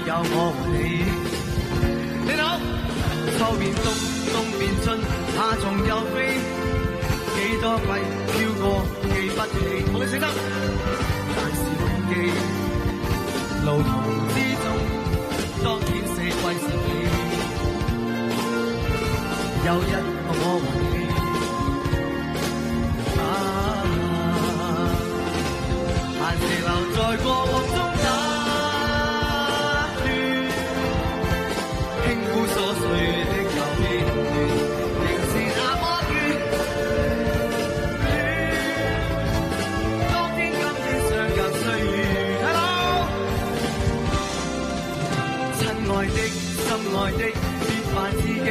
有我和你。你好，秋變冬，冬變春，夏蟲又飛，幾多季飄過記不起。我嘅小心，但是忘記路途之中，當天四季是你，有一個我和你。閒時留在過往中打轉，輕撫瑣碎的舊片段，仍是那麼眷戀。當天今天相隔歲月，Hello，親愛的、心愛的，別煩自己，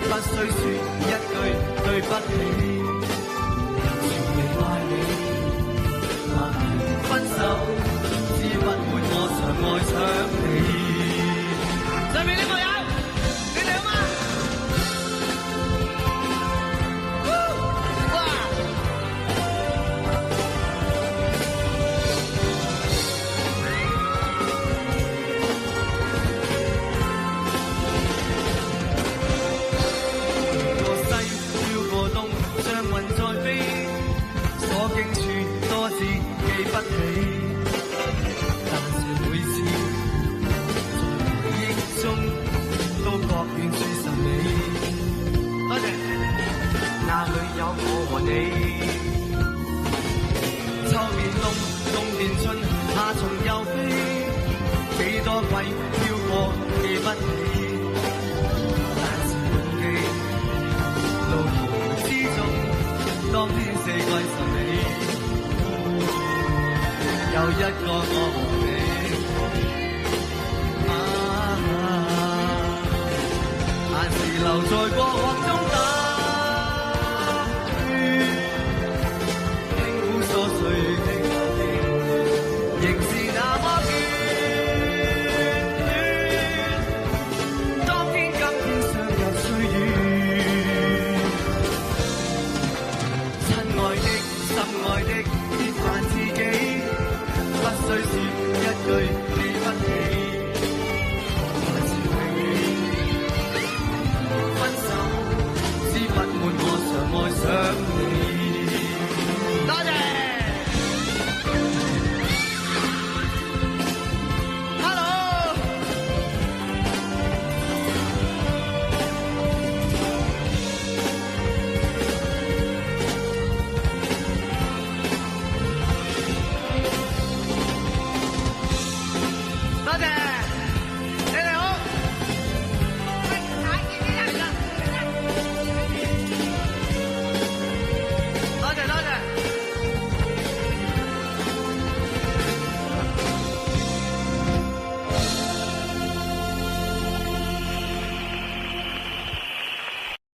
不需說一句對不起。分手，知不會我常愛上你。上面呢個友，你哋好嗎？哇！過西，飄過東，像雲在飛，所經處多次記不起，但是每次在回憶中都覺遠處神美。多謝，那裏有我和你。秋變冬，冬變春，夏蟲又飛，幾多季飄過記不起，但是忘記路途之中，當天四季神美。有一個我和你，閒時留在過往中。